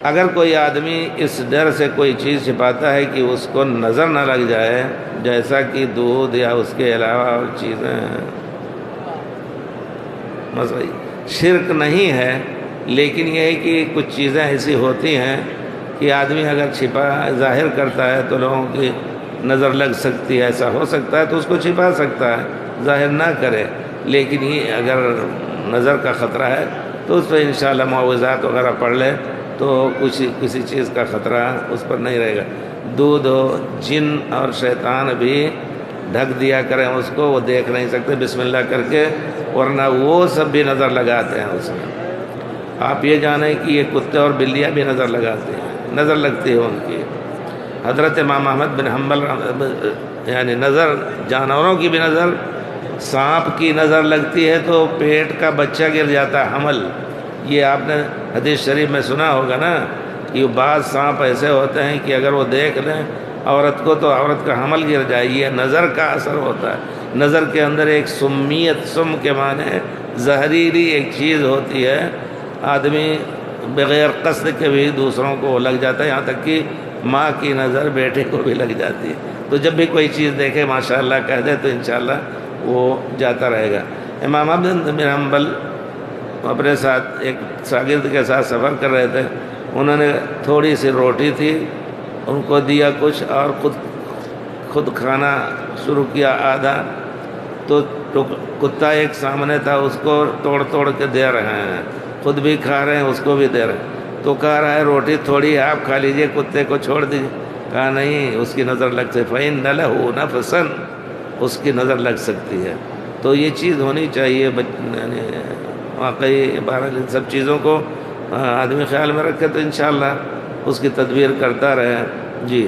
اگر کوئی آدمی اس ڈر سے کوئی چیز چھپاتا ہے کہ اس کو نظر نہ لگ جائے، جیسا کہ دودھ یا اس کے علاوہ اور چیزیں، مسئلہ شرک نہیں ہے، لیکن یہ ہے کہ کچھ چیزیں ایسی ہوتی ہیں کہ آدمی اگر چھپا ظاہر کرتا ہے تو لوگوں کی نظر لگ سکتی ہے، ایسا ہو سکتا ہے تو اس کو چھپا سکتا ہے، ظاہر نہ کرے، لیکن یہ اگر نظر کا خطرہ ہے تو اس پہ انشاءاللہ معوذات وغیرہ پڑھ لے تو کسی چیز کا خطرہ اس پر نہیں رہے گا۔ دودھ ہو، جن اور شیطان بھی ڈھک دیا کریں اس کو، وہ دیکھ نہیں سکتے بسم اللہ کر کے، ورنہ وہ سب بھی نظر لگاتے ہیں اس میں۔ آپ یہ جانیں کہ یہ کتے اور بلیاں بھی نظر لگاتے ہیں، نظر لگتی ہے ان کی۔ حضرت امام احمد بن حنبل یعنی نظر، جانوروں کی بھی نظر، سانپ کی نظر لگتی ہے تو پیٹ کا بچہ گر جاتا ہے، حمل۔ یہ آپ نے حدیث شریف میں سنا ہوگا نا کہ بعض سانپ ایسے ہوتے ہیں کہ اگر وہ دیکھ لیں عورت کو تو عورت کا حمل گر جائے، یہ نظر کا اثر ہوتا ہے۔ نظر کے اندر ایک سمیت، سم کے معنی زہریلی ایک چیز ہوتی ہے، آدمی بغیر قصد کے بھی دوسروں کو لگ جاتا ہے، یہاں تک کہ ماں کی نظر بیٹے کو بھی لگ جاتی ہے۔ تو جب بھی کوئی چیز دیکھے ماشاءاللہ کہہ دے تو انشاءاللہ وہ جاتا رہے گا۔ امام احمد بن حنبل اپنے ساتھ ایک شاگرد کے ساتھ سفر کر رہے تھے، انہوں نے تھوڑی سی روٹی تھی، ان کو دیا کچھ اور خود کھانا شروع کیا آدھا، تو کتا ایک سامنے تھا، اس کو توڑ کے دے رہے ہیں، خود بھی کھا رہے ہیں، اس کو بھی دے رہے ہیں، تو کہہ رہا ہے روٹی تھوڑی ہے آپ کھا لیجئے، کتے کو چھوڑ دیجئے۔ کہا نہیں، اس کی نظر لگ سکتی، فَإِنَّ لَهُ نَفْسًا، اس کی نظر لگ سکتی ہے۔ تو یہ چیز ہونی چاہیے، یعنی واقعی بہرحال ان سب چیزوں کو آدمی خیال میں رکھے تو انشاءاللہ اس کی تدبیر کرتا رہے۔ جی